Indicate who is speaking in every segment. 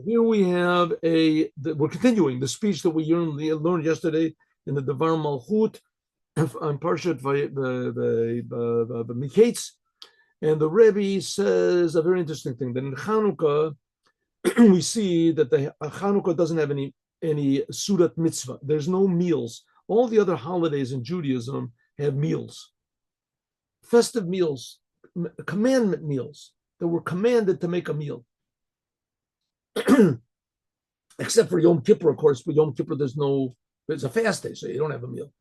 Speaker 1: Here we have we're continuing the speech that we learned yesterday in the Dvar Malchut on Parshat the Miketz. And the Rebbe says a very interesting thing, that in Chanukah, we see that the Chanukah doesn't have any Sudat mitzvah. There's no meals. All the other holidays in Judaism have meals, festive meals, commandment meals, that were commanded to make a meal. Except for Yom Kippur, of course. But Yom Kippur, there's a fast day, so you don't have a meal.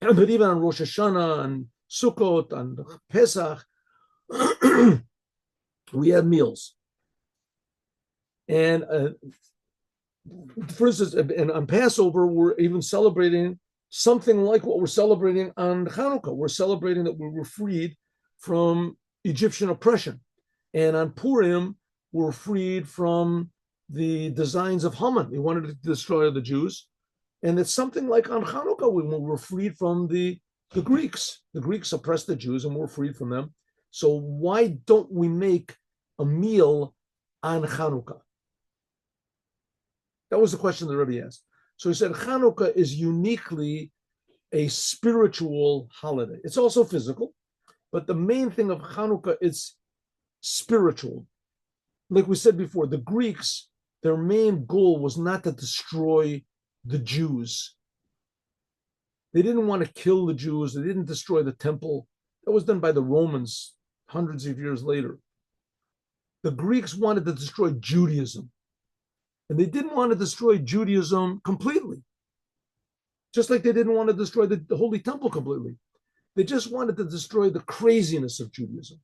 Speaker 1: But even on Rosh Hashanah and Sukkot and Pesach, we have meals. And for instance, and on Passover, we're even celebrating something like what we're celebrating on Hanukkah. We're celebrating that we were freed from Egyptian oppression. And on Purim, we're freed from the designs of Haman. He wanted to destroy the Jews. And it's something like on Hanukkah, when we were freed from the Greeks. The Greeks oppressed the Jews and we're freed from them. So why don't we make a meal on Hanukkah? That was the question the Rebbe asked. So he said Hanukkah is uniquely a spiritual holiday. It's also physical, but the main thing of Hanukkah is spiritual. Like we said before, the Greeks, their main goal was not to destroy the Jews. They didn't want to kill the Jews. They didn't destroy the temple. That was done by the Romans hundreds of years later. The Greeks wanted to destroy Judaism. And they didn't want to destroy Judaism completely. Just like they didn't want to destroy the Holy Temple completely. They just wanted to destroy the craziness of Judaism.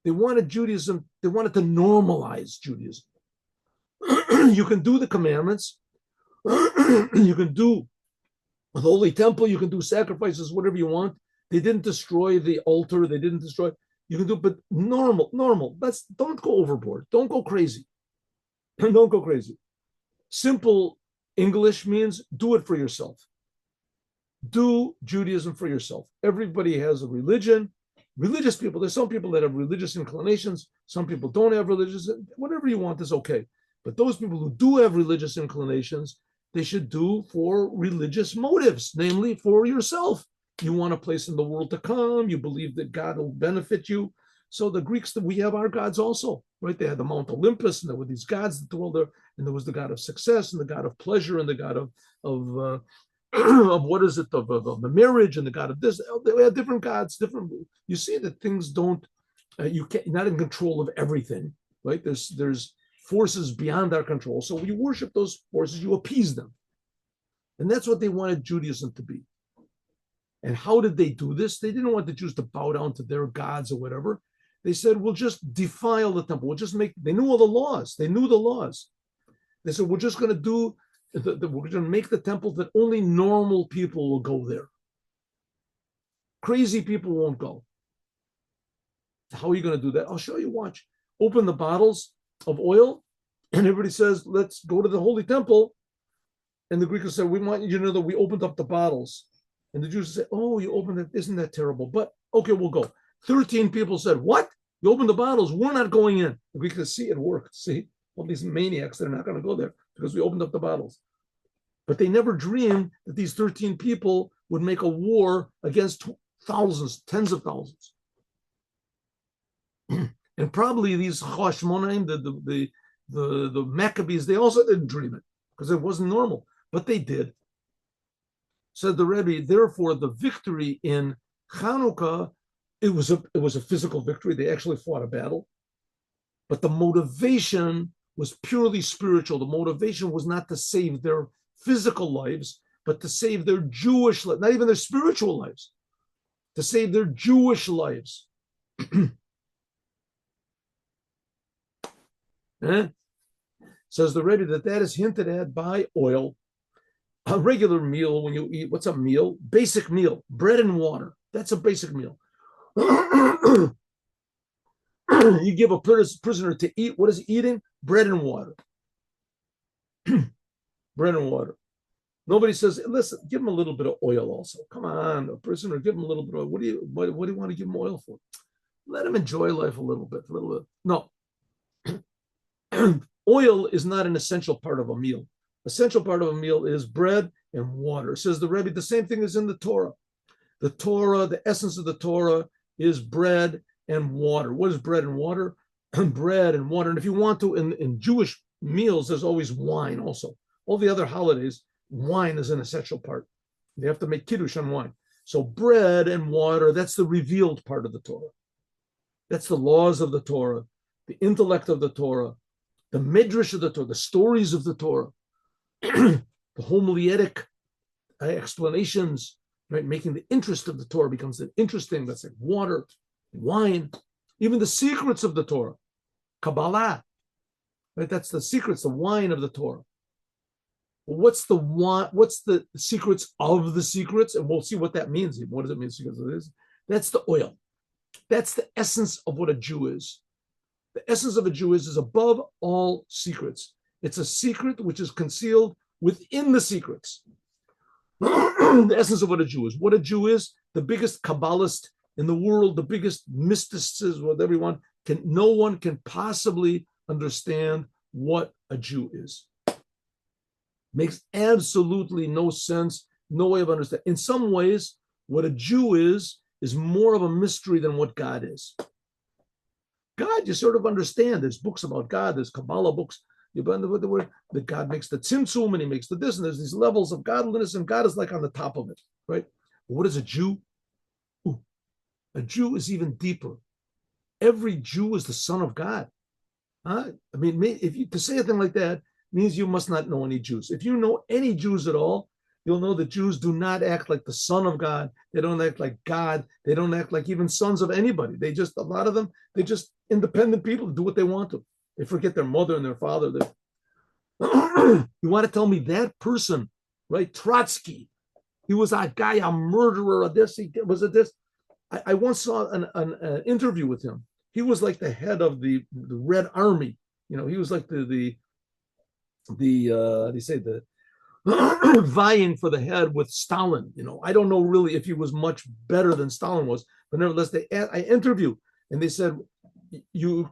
Speaker 1: They wanted Judaism, they wanted to normalize Judaism. You can do the commandments. You can do the Holy Temple. You can do sacrifices, whatever you want. They didn't destroy the altar. They didn't destroy. You can do, but normal. Don't go overboard. Don't go crazy. Don't go crazy. Simple English means do it for yourself. Do Judaism for yourself. Everybody has a religion. Religious people, there's some people that have religious inclinations. Some people don't have religious. Whatever you want is okay. But those people who do have religious inclinations, they should do for religious motives, namely for yourself. You want a place in the world to come. You believe that God will benefit you. So the Greeks, we have our gods also, right? They had the Mount Olympus, and there were these gods that dwelled there, and there was the god of success, and the god of pleasure, and the god of what is it, of the marriage, and the god of this. They had different gods, different. You see that things don't. You're not in control of everything, right? There's forces beyond our control. So when you worship those forces, you appease them, and that's what they wanted Judaism to be. And how did they do this? They didn't want the Jews to bow down to their gods or whatever. They said, we'll just defile the temple. We'll just they knew all the laws. They knew the laws. They said, we're just going to we're going to make the temple that only normal people will go there. Crazy people won't go. How are you going to do that? I'll show you, watch. Open the bottles of oil, and everybody says, let's go to the Holy Temple. And the Greeks said, we want you to know that we opened up the bottles. And the Jews say, oh, you opened it. Isn't that terrible? But okay, we'll go. 13 people said, what? You opened the bottles. We're not going in. The Greeks said, see, it worked. See, all these maniacs, they're not going to go there because we opened up the bottles. But they never dreamed that these 13 people would make a war against thousands, tens of thousands. And probably these Hashmonaim, the Maccabees, they also didn't dream it because it wasn't normal. But they did. Said the Rebbe, therefore, the victory in Chanukah, it was a physical victory. They actually fought a battle. But the motivation was purely spiritual. The motivation was not to save their physical lives, but to save their Jewish lives, not even their spiritual lives, to save their Jewish lives. Says the Rebbe that is hinted at by oil. A regular meal, when you eat, what's a meal? Basic meal, bread and water. That's a basic meal. You give a prisoner to eat. What is he eating? Bread and water. Bread and water. Nobody says, listen, give him a little bit of oil also. Come on, a prisoner, give him a little bit of oil. What do you want to give him oil for? Let him enjoy life a little bit. No. oil is not an essential part of a meal. Essential part of a meal is bread and water. Says the Rebbe, the same thing is in the Torah. The Torah, the essence of the Torah is bread and water. What is bread and water? Bread and water. And if you want to, in Jewish meals, there's always wine also. All the other holidays, wine is an essential part. They have to make kiddush on wine. So bread and water, that's the revealed part of the Torah. That's the laws of the Torah, the intellect of the Torah, the midrash of the Torah, the stories of the Torah, the homiletic explanations, right? Making the interest of the Torah becomes interesting. That's like water, wine, even the secrets of the Torah, Kabbalah, right? That's the secrets, the wine of the Torah. What's the secrets of the secrets? And we'll see what that means. What does it mean? Secrets of this? That's the oil. That's the essence of what a Jew is. The essence of a Jew is above all secrets. It's a secret which is concealed within the secrets. The essence of what a Jew is. What a Jew is, the biggest Kabbalist in the world, the biggest mysticist, what everyone can, no one can possibly understand what a Jew is. Makes absolutely no sense, no way of understanding. In some ways, what a Jew is more of a mystery than what God is. God, you sort of understand. There's books about God, there's Kabbalah books. That God makes the tzimtzum and he makes the this, and there's these levels of godliness, and God is like on the top of it, right? But what is a Jew? Ooh, a Jew is even deeper. Every Jew is the son of God. Huh? I mean, if you to say a thing like that means you must not know any Jews. If you know any Jews at all, you'll know that Jews do not act like the son of God. They don't act like God. They don't act like even sons of anybody. They just, a lot of them, they're just independent people, do what they want to. They forget their mother and their father. You want to tell me that person, right? Trotsky, he was a guy, a murderer, a this, he was a this. I once saw an interview with him. He was like the head of the Red Army. You know, he was like the they say the vying for the head with Stalin. You know, I don't know really if he was much better than Stalin was, but nevertheless, I interviewed and they said, you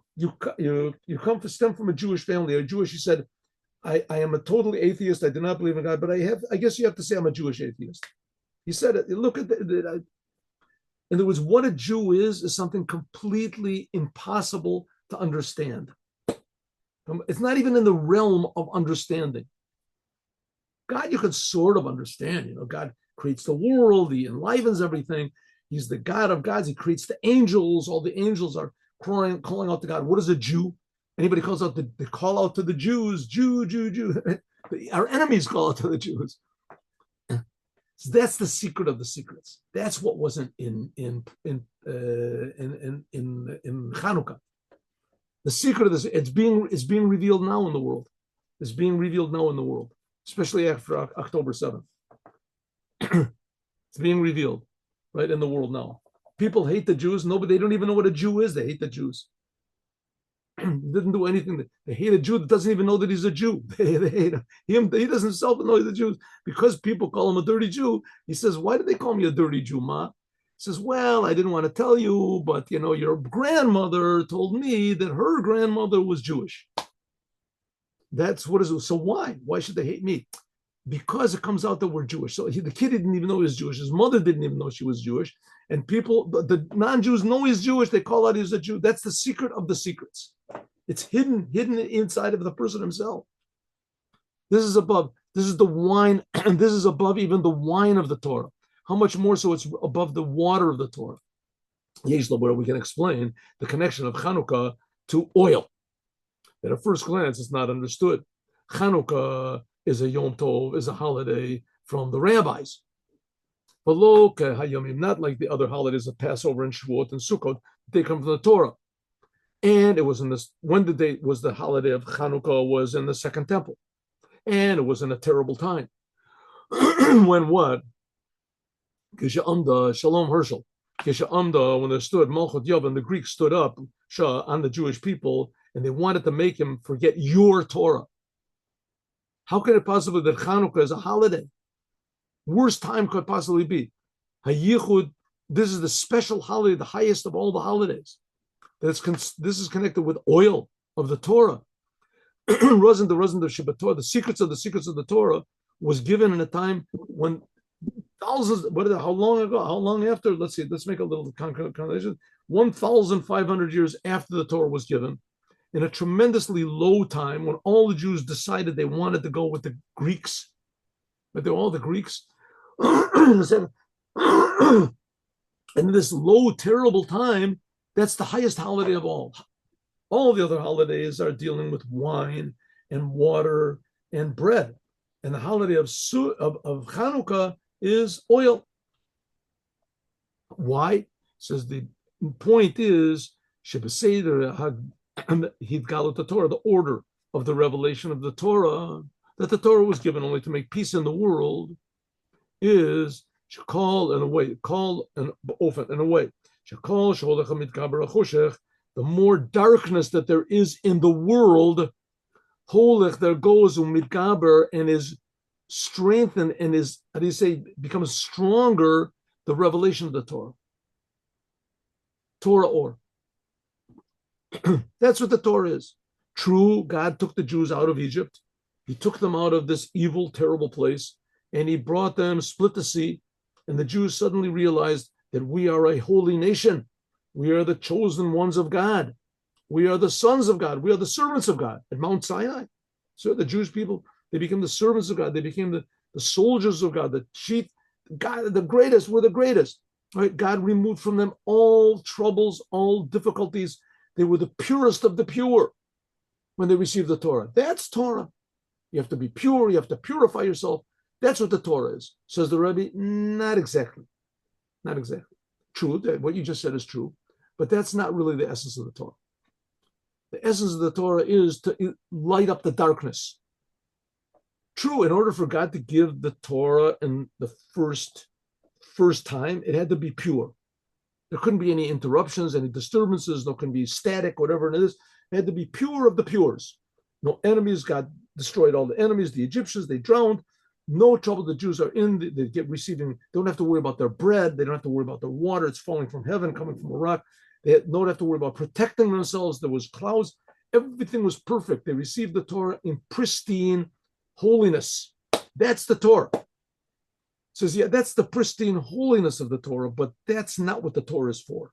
Speaker 1: stem from a Jewish family, or Jewish. He said, I am a totally atheist. I do not believe in God, but I guess you have to say I'm a Jewish atheist. He said, look at in other words, what a Jew is something completely impossible to understand. It's not even in the realm of understanding. God, you can sort of understand. You know, God creates the world. He enlivens everything. He's the God of gods. He creates the angels. All the angels are calling out to God. What is a Jew? Anybody calls out, they call out to the Jews. Jew, Jew, Jew. Our enemies call out to the Jews. So that's the secret of the secrets. That's what wasn't in Chanukah. The secret of this, it's being revealed now in the world. It's being revealed now in the world, especially after October 7th. It's being revealed right in the world now. People hate the Jews. They don't even know what a Jew is. They hate the Jews. They didn't do anything. They hate a Jew that doesn't even know that he's a Jew. They hate him. He doesn't himself know he's a Jew. Because people call him a dirty Jew, he says, why did they call me a dirty Jew, Ma? He says, well, I didn't want to tell you, but, you know, your grandmother told me that her grandmother was Jewish. That's what is it. So why? Why should they hate me? Because it comes out that we're Jewish. So the kid didn't even know he was Jewish. His mother didn't even know she was Jewish. And people, the non-Jews know he's Jewish. They call out he's a Jew. That's the secret of the secrets. It's hidden inside of the person himself. This is above. This is the wine, and this is above even the wine of the Torah. How much more so it's above the water of the Torah. Where we can explain the connection of Chanukah to oil. At a first glance, it's not understood. Chanukah is a Yom Tov, is a holiday from the rabbis. But not like the other holidays of Passover and Shavuot and Sukkot, they come from the Torah. And it was in this, was the holiday of Chanukah was in the Second Temple. And it was in a terrible time. When what? Shalom Herschel. When there stood Malchut Yavin, the Greeks stood up on the Jewish people, and they wanted to make him forget your Torah. How can it possibly that Chanukah is a holiday? Worst time could possibly be. Hayichud, this is the special holiday, the highest of all the holidays. This is connected with oil of the Torah. wasn't the Shabbat Torah, the secrets of the Torah was given in a time when thousands, how long ago, how long after, let's see, let's make a little calculation, 1,500 years after the Torah was given, in a tremendously low time when all the Jews decided they wanted to go with the Greeks, but they're all the Greeks. And in this low, terrible time, that's the highest holiday of all. All the other holidays are dealing with wine and water and bread. And the holiday of Chanukah is oil. Why? It says the point is, the order of the revelation of the Torah, that the Torah was given only to make peace in the world, is call and away, the more darkness that there is in the world, holech, there goes mitgaber, and is strengthened and is, how do you say, becomes stronger, the revelation of the Torah. Torah or. That's what the Torah is. True, God took the Jews out of Egypt. He took them out of this evil, terrible place, and he brought them, split the sea, and the Jews suddenly realized that we are a holy nation. We are the chosen ones of God. We are the sons of God. We are the servants of God at Mount Sinai. So the Jewish people, they became the servants of God. They became the soldiers of God, the chief, God, the greatest. We're the greatest. Right? God removed from them all troubles, all difficulties. They were the purest of the pure when they received the Torah. That's Torah. You have to be pure. You have to purify yourself. That's what the Torah is. Says the Rebbe, not exactly. Not exactly. True, that what you just said is true, but that's not really the essence of the Torah. The essence of the Torah is to light up the darkness. True, in order for God to give the Torah in the first time, it had to be pure. There couldn't be any interruptions, any disturbances, there couldn't be static, whatever it is. It had to be pure of the pures. No enemies. God destroyed all the enemies. The Egyptians, they drowned. No trouble. The Jews are in. They get receiving. They don't have to worry about their bread. They don't have to worry about their water. It's falling from heaven, coming from a rock. They don't have to worry about protecting themselves. There was clouds. Everything was perfect. They received the Torah in pristine holiness. That's the Torah. It says, yeah, that's the pristine holiness of the Torah, but that's not what the Torah is for.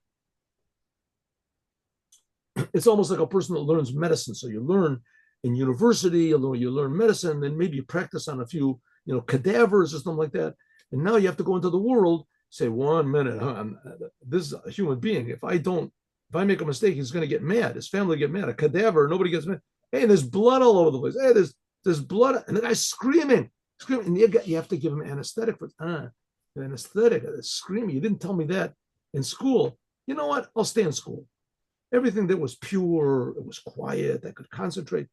Speaker 1: It's almost like a person that learns medicine. So you learn in university, you learn medicine, then maybe you practice on a few, cadavers or something like that. And now you have to go into the world, say, 1 minute, this is a human being. If I make a mistake, he's going to get mad. His family get mad. A cadaver, nobody gets mad. Hey, there's blood all over the place. Hey, there's blood. And the guy's screaming. And you have to give him anesthetic for an anesthetic, screaming. You didn't tell me that in school. You know what? I'll stay in school. Everything that was pure, it was quiet, I could concentrate.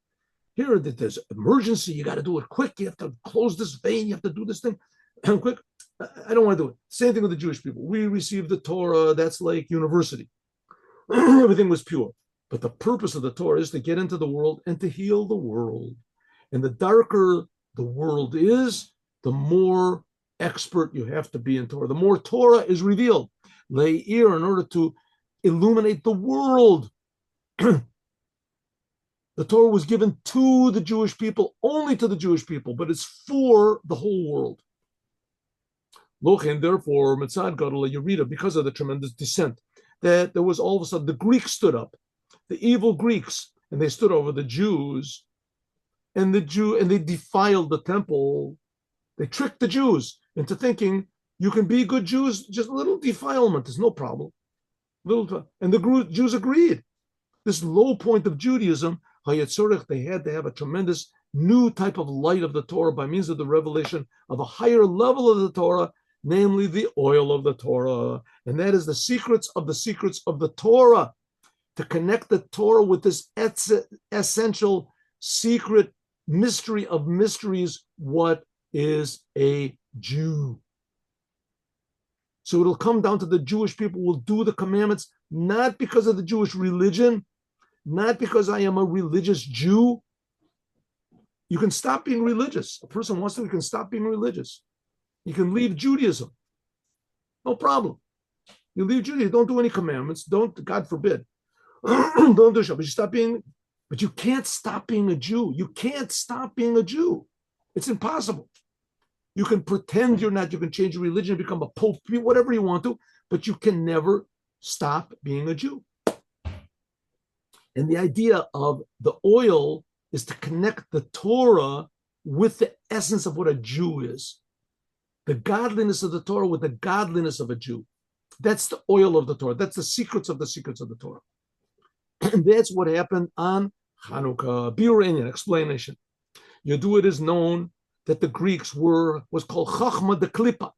Speaker 1: Here, there's emergency. You got to do it quick. You have to close this vein. You have to do this thing quick. I don't want to do it. Same thing with the Jewish people. We received the Torah. That's like university. Everything was pure. But the purpose of the Torah is to get into the world and to heal the world. And the darker the world is, the more expert you have to be in Torah. The more Torah is revealed. Le'ir, in order to illuminate the world. The Torah was given to the Jewish people, only to the Jewish people, but it's for the whole world. Lochen, therefore, Mitzad Gadol Yerida, because of the tremendous descent, that there was all of a sudden the Greeks stood up, the evil Greeks, and they stood over the Jews, and they defiled the temple. They tricked the Jews into thinking you can be good Jews, just a little defilement is no problem. And the Jews agreed. This low point of Judaism, they had to have a tremendous new type of light of the Torah by means of the revelation of a higher level of the Torah, namely the oil of the Torah. And that is the secrets of the Torah, to connect the Torah with this essential secret mystery of mysteries. What is a Jew? So it'll come down to the Jewish people will do the commandments, not because of the Jewish religion, not because I am a religious Jew. You can stop being religious. A person wants to, you can stop being religious. You can leave Judaism. No problem. You leave Judaism, don't do any commandments. Don't, God forbid, don't do Shabbat. You stop being But you can't stop being a Jew. You can't stop being a Jew. It's impossible. You can pretend you're not. You can change your religion, become a pope, whatever you want to, but you can never stop being a Jew. And the idea of the oil is to connect the Torah with the essence of what a Jew is. The godliness of the Torah with the godliness of a Jew. That's the oil of the Torah. That's the secrets of the Torah. And that's what happened on Hanukkah. Biur Inyan, explanation. Yadu, it is known that the Greeks was called Chachma de Klippa.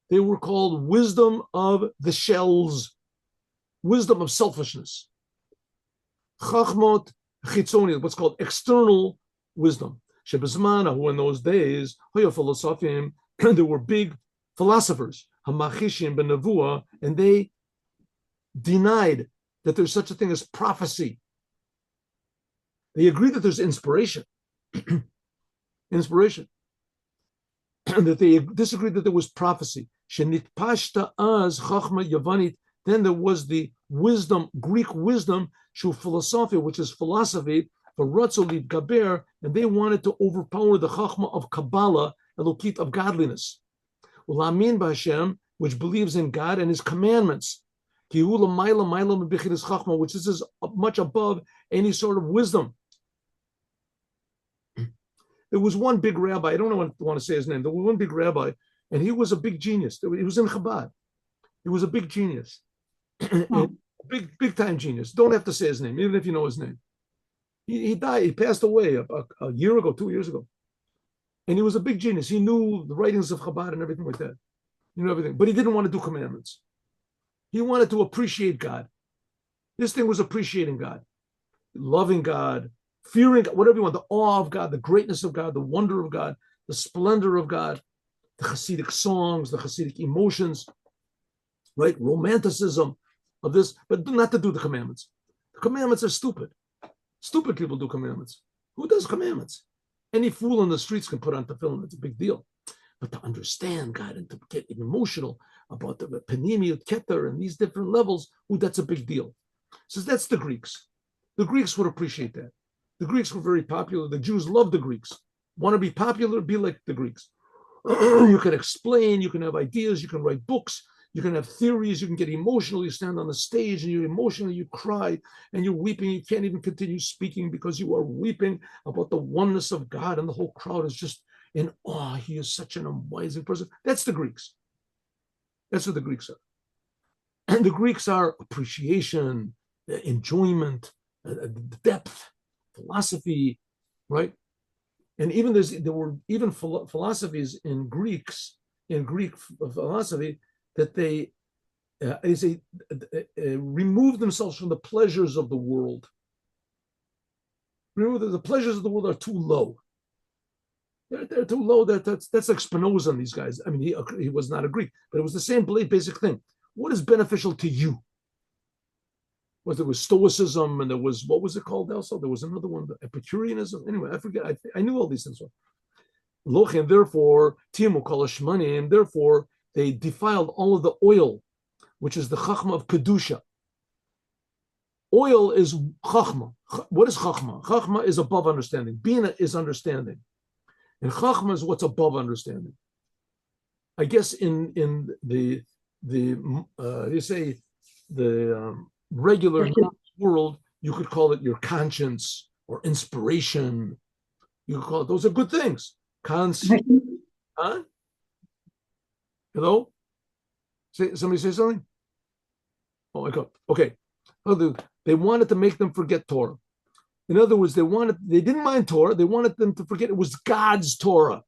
Speaker 1: They were called wisdom of the shells, wisdom of selfishness. Chachmot Chitzoni, what's called external wisdom. Shebezmana, who in those days, Hoya there were big philosophers, Hamachishim ben Nevuah, and they denied that there's such a thing as prophecy. They agreed that there's inspiration. Inspiration. And that they disagreed that there was prophecy. Shenitpashta az chachma yavanit. Then there was the wisdom, Greek wisdom, shu philosophy, which is philosophy, for Ratzolid Gaber, and they wanted to overpower the chachma of Kabbalah, Elokit of godliness. Ulamin b'Hashem, which believes in God and His commandments. Which is much above any sort of wisdom. There was one big rabbi, I don't want to say his name, there was one big rabbi, and he was a big genius. He was in Chabad. He was a big genius. Big time genius. Don't have to say his name, even if you know his name. He died, he passed away a year ago, 2 years ago. And he was a big genius. He knew the writings of Chabad and everything like that. He knew everything. But he didn't want to do commandments. He wanted to appreciate God. This thing was appreciating God, loving God, fearing God, whatever you want, the awe of God, the greatness of God, the wonder of God, the splendor of God, the Hasidic songs, the Hasidic emotions, right? Romanticism of this, but not to do the commandments. The commandments are stupid. Stupid people do commandments. Who does commandments? Any fool on the streets can put on tefillin. It's a big deal. But to understand God and to get emotional about the panimiyut keter and these different levels, that's a big deal. So that's the Greeks. The Greeks would appreciate that. The Greeks were very popular. The Jews loved the Greeks. Want to be popular? Be like the Greeks. You can explain, you can have ideas, you can write books, you can have theories, you can get emotional. You stand on the stage and you cry and you're weeping. You can't even continue speaking because you are weeping about the oneness of God, and the whole crowd is just in awe. He is such an amazing person. That's the Greeks. That's what the Greeks are. And the Greeks are appreciation, enjoyment, depth, philosophy, right? And even there were even philosophies in Greek philosophy that they remove themselves from the pleasures of the world. Remember that the pleasures of the world are too low. They're too low. That's like Spinoza and these guys. I mean, he was not a Greek, but it was the same basic thing. What is beneficial to you? There was Stoicism, and there was, what was it called also? There was another one, Epicureanism. Anyway, I forget. I knew all these things. And therefore, Timu Kalashmani, and therefore they defiled all of the oil, which is the Chachma of Kedusha. Oil is Chachma. What is Chachma? Chachma is above understanding. Bina is understanding. And Chachma is what's above understanding. I guess in the regular world, you could call it your conscience or inspiration. You could call it, those are good things. Huh? Hello? Somebody say something? Oh my God. Okay. They wanted to make them forget Torah. In other words, they didn't mind Torah. They wanted them to forget it was God's Torah.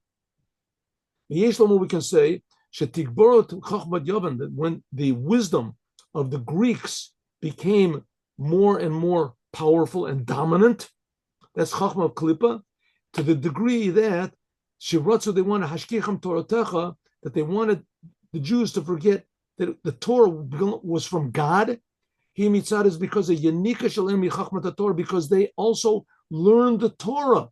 Speaker 1: We can say that when the wisdom of the Greeks became more and more powerful and dominant, that's Chachma of Klippa, to the degree that they wanted Hashkicham Toratecha, that they wanted the Jews to forget that the Torah was from God. He mitzad is because of Yanika Shalem Chachmat Torah, because they also learned the Torah.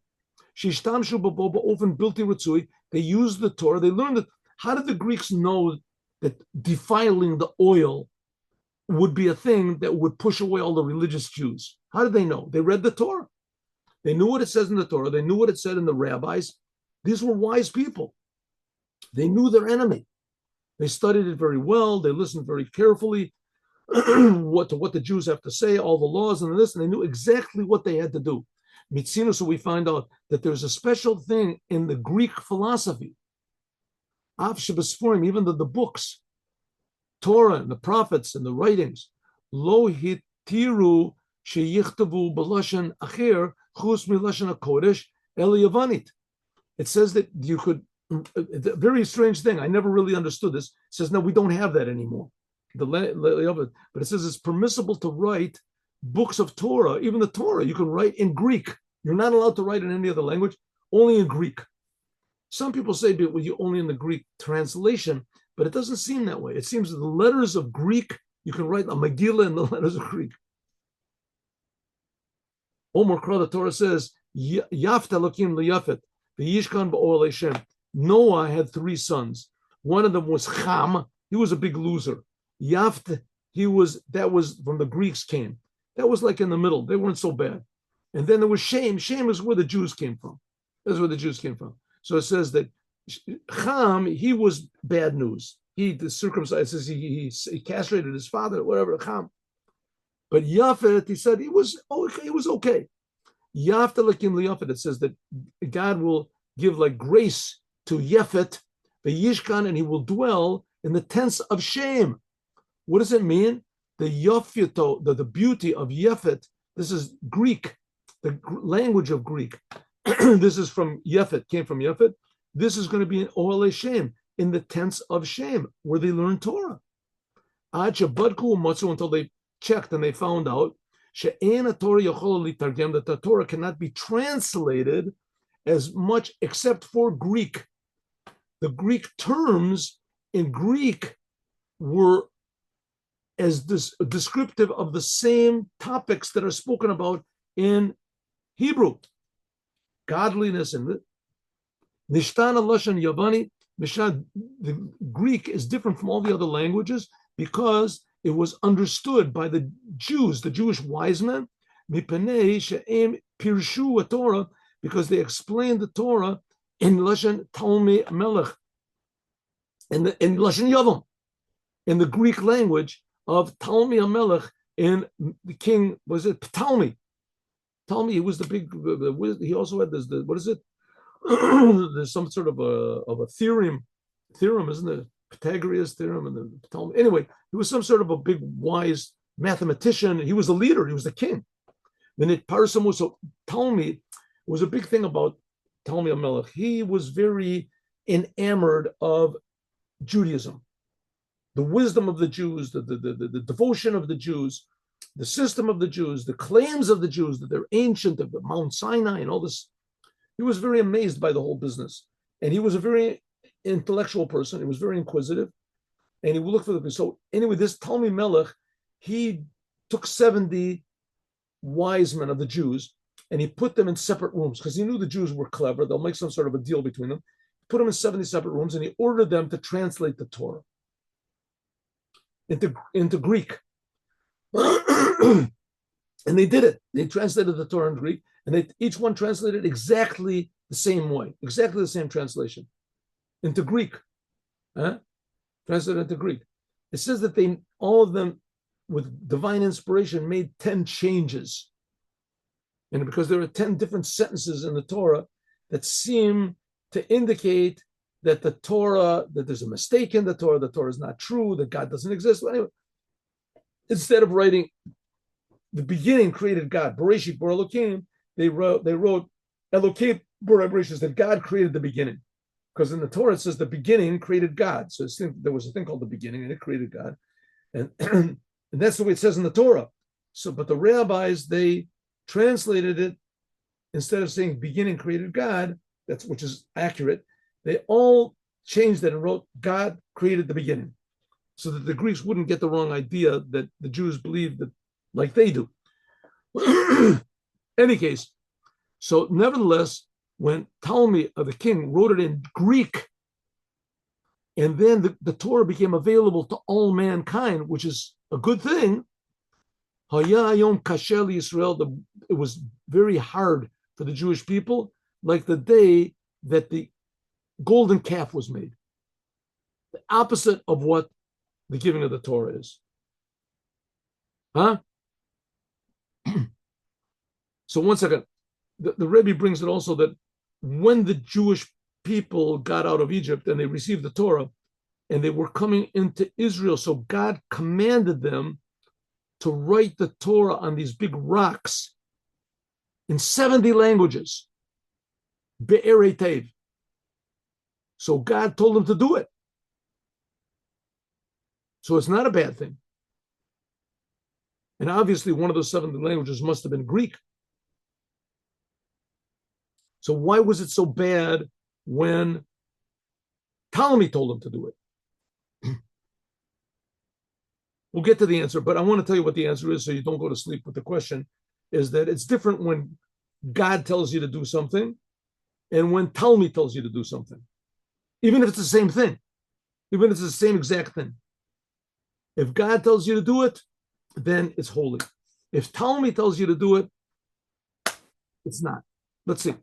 Speaker 1: Shishtamshu Baboba often built Ritzui. They used the Torah. They learned it. How did the Greeks know that defiling the oil would be a thing that would push away all the religious Jews. How did they know? They read the Torah. They knew what it says in the Torah. They knew what it said in the rabbis. These were wise people. They knew their enemy. They studied it very well. They listened very carefully what the Jews have to say, all the laws and this, and they knew exactly what they had to do. Mitzinu, so we find out that there's a special thing in the Greek philosophy, Av Shebesforim, even the books, Torah and the prophets and the writings, Lo hitiru sheyichtavu b'lashon acher chus milashon hakodesh el yavanit. It says that you could, a very strange thing, I never really understood this. It says, no, we don't have that anymore. But it says it's permissible to write books of Torah, even the Torah, you can write in Greek. You're not allowed to write in any other language, only in Greek. Some people say, well, you only in the Greek translation, but it doesn't seem that way. It seems that the letters of Greek, you can write a Megillah in the letters of Greek. Omer Kra, the Torah says, Yaft Elokim liyafet, v'yishkan ba'ol Hashem. Noah had 3 sons. One of them was Cham. He was a big loser. Yaft, that was from the Greeks came. That was like in the middle. They weren't so bad. And then there was Shem. Shem is where the Jews came from. That's where the Jews came from. So it says that Cham, he was bad news. He circumcised, he castrated his father, whatever, Cham. But Yafet, he said, he was okay. Yafet Lakim Liyafet, it says that God will give like grace to Yefet, the Yishkan, and he will dwell in the tents of Shem. What does it mean? The Yofito, the beauty of Yefet, this is Greek, the language of Greek. This is from Yefet, came from Yefet. This is going to be in Ohel Shem, in the tents of Shem, where they learn Torah. Until they checked and they found out that the Torah cannot be translated as much except for Greek. The Greek terms in Greek were as descriptive of the same topics that are spoken about in Hebrew. Godliness and Nishtana Lashon Yavani. The Greek is different from all the other languages because it was understood by the Jews, the Jewish wise men, Pirshu Torah, because they explained the Torah in Lashon Talmi Melech, in Lashon Yavam, in the Greek language of Talmi Melech, in the king, was it Ptolemy? Ptolemy, he was the big, he also had this, what is it? There's some sort of a theorem, isn't it? Pythagoras theorem and the Ptolemy. Anyway, he was some sort of a big wise mathematician. He was the leader. He was the king. Then it Parsim was so Ptolemy was a big thing about Ptolemy Melech. He was very enamored of Judaism, the wisdom of the Jews, the devotion of the Jews, the system of the Jews, the claims of the Jews that they're ancient, of Mount Sinai and all this. He was very amazed by the whole business. And he was a very intellectual person. He was very inquisitive. And he would look for the... So anyway, this Talmi Melech, he took 70 wise men of the Jews and he put them in separate rooms because he knew the Jews were clever. They'll make some sort of a deal between them. Put them in 70 separate rooms and he ordered them to translate the Torah into Greek. And they did it. They translated the Torah in Greek, and each one translated exactly the same way, exactly the same translation into Greek. Translated into Greek. It says that all of them, with divine inspiration, made 10 changes. And because there are 10 different sentences in the Torah that seem to indicate that the Torah, that there's a mistake in the Torah is not true, that God doesn't exist. Well, anyway, instead of writing the beginning created God, Bereshit Bar Elokim, they wrote Elokim Bar Bereshit, that God created the beginning. Because in the Torah it says the beginning created God. So there was a thing called the beginning and it created God. And, and that's the way it says in the Torah. So, but the rabbis, they translated it, instead of saying beginning created God, which is accurate, they all changed it and wrote God created the beginning, so that the Greeks wouldn't get the wrong idea that the Jews believed that like they do. Any case, so nevertheless, when Ptolemy, the king, wrote it in Greek, and then the Torah became available to all mankind, which is a good thing. It was very hard for the Jewish people, like the day that the golden calf was made. The opposite of what the giving of the Torah is. Huh? So one second. The Rebbe brings it also that when the Jewish people got out of Egypt and they received the Torah and they were coming into Israel, so God commanded them to write the Torah on these big rocks in 70 languages. Be'erei Tev. So God told them to do it. So it's not a bad thing. And obviously one of those 70 languages must have been Greek. So why was it so bad when Ptolemy told them to do it? We'll get to the answer, but I want to tell you what the answer is so you don't go to sleep with the question, is that it's different when God tells you to do something and when Ptolemy tells you to do something. Even if it's the same thing, even if it's the same exact thing. If God tells you to do it, then it's holy. If Ptolemy tells you to do it, it's not. Let's see.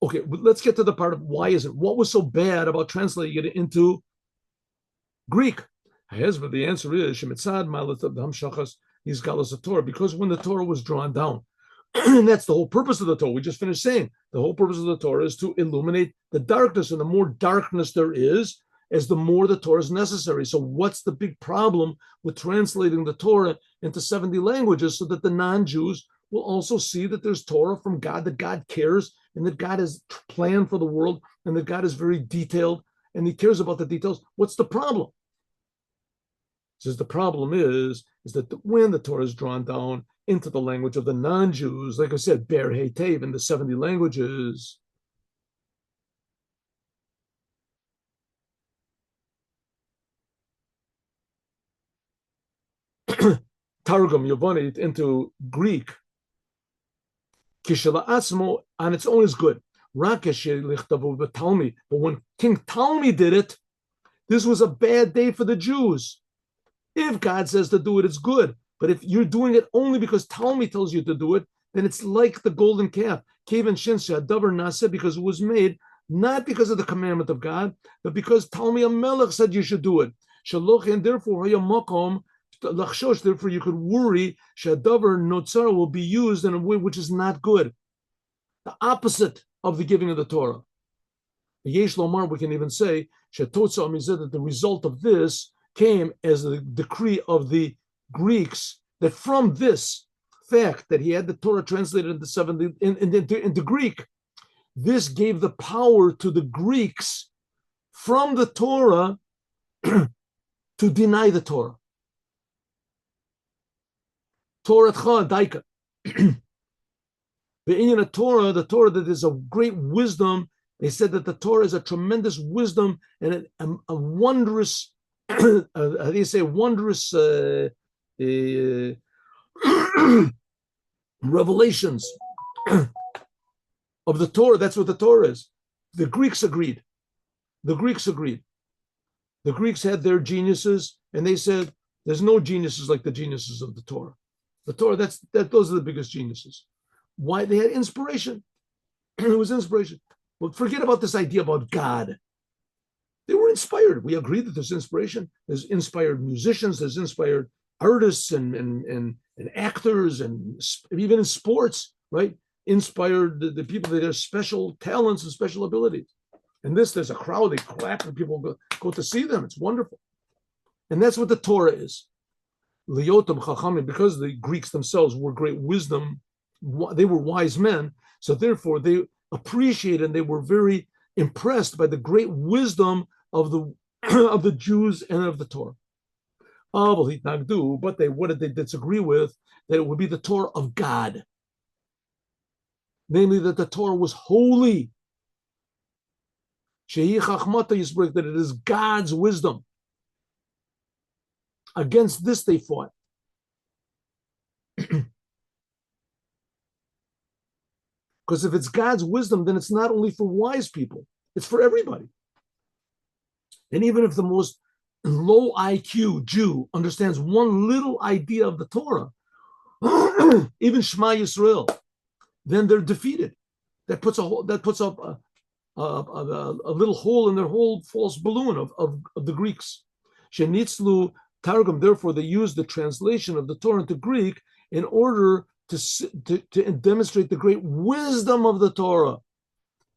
Speaker 1: Okay, let's get to the part of why is it? What was so bad about translating it into Greek? But the answer is because when the Torah was drawn down, and that's the whole purpose of the Torah. We just finished saying the whole purpose of the Torah is to illuminate the darkness, and the more darkness there is, as the more the Torah is necessary. So what's the big problem with translating the Torah into 70 languages so that the non-Jews will also see that there's Torah from God, that God cares, and that God has planned for the world, and that God is very detailed, and he cares about the details? What's the problem? He says the problem is that when the Torah is drawn down into the language of the non-Jews, like I said, Ber Hey Tev in the 70 languages, Targum Yovanit into Greek, Kishela Asmo on its own is good. But when King Ptolemy did it, this was a bad day for the Jews. If God says to do it, it's good. But if you're doing it only because Ptolemy tells you to do it, then it's like the golden calf. Because it was made not because of the commandment of God, but because Ptolemy HaMelech said you should do it. And therefore, you could worry Shadavar Notzar will be used in a way which is not good. The opposite of the giving of the Torah. Yesh Lomar, we can even say, that the result of this came as the decree of the Greeks, that from this fact that he had the Torah translated into Greek, this gave the power to the Greeks from the Torah to deny the Torah. Torah daika. The Torah that is of great wisdom. They said that the Torah is a tremendous wisdom and a wondrous, how do you say, wondrous revelations of the Torah. That's what the Torah is. The Greeks agreed. The Greeks had their geniuses, and they said there's no geniuses like the geniuses of the Torah. The Torah, those are the biggest geniuses. Why? They had inspiration. It was inspiration. Well, forget about this idea about God. They were inspired. We agree that there's inspiration. There's inspired musicians. There's inspired artists and actors, and even in sports, right? Inspired the people that have special talents and special abilities. And there's a crowd. They clap and people go to see them. It's wonderful. And that's what the Torah is. Liyotam Chachamim, because the Greeks themselves were great wisdom, they were wise men, so therefore they appreciated and they were very impressed by the great wisdom of the of the Jews and of the Torah. But what did they disagree with? That it would be the Torah of God, namely that the Torah was holy. That it is God's wisdom. Against this they fought. Because if it's God's wisdom, then it's not only for wise people, it's for everybody. And even if the most low IQ Jew understands one little idea of the Torah, even Shema Yisrael, then they're defeated. That puts up a little hole in their whole false balloon of the Greeks. Shenitzlu Targum, therefore, they use the translation of the Torah into Greek in order to demonstrate the great wisdom of the Torah.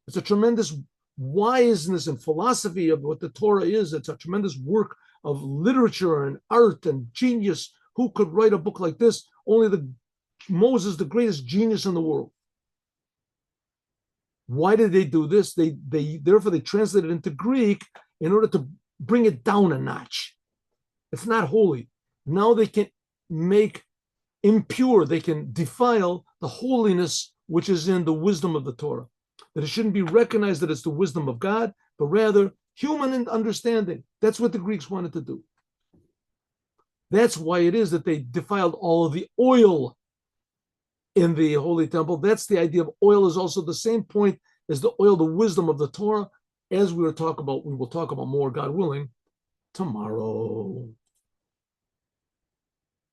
Speaker 1: It's a tremendous wiseness and philosophy of what the Torah is. It's a tremendous work of literature and art and genius. Who could write a book like this? Only Moses, the greatest genius in the world. Why did they do this? Therefore they translated it into Greek in order to bring it down a notch. It's not holy. Now they can make impure, they can defile the holiness which is in the wisdom of the Torah. That it shouldn't be recognized that it's the wisdom of God, but rather human understanding. That's what the Greeks wanted to do. That's why it is that they defiled all of the oil in the Holy Temple. That's the idea of oil is also the same point as the oil, the wisdom of the Torah, as we will talk about more, God willing, tomorrow.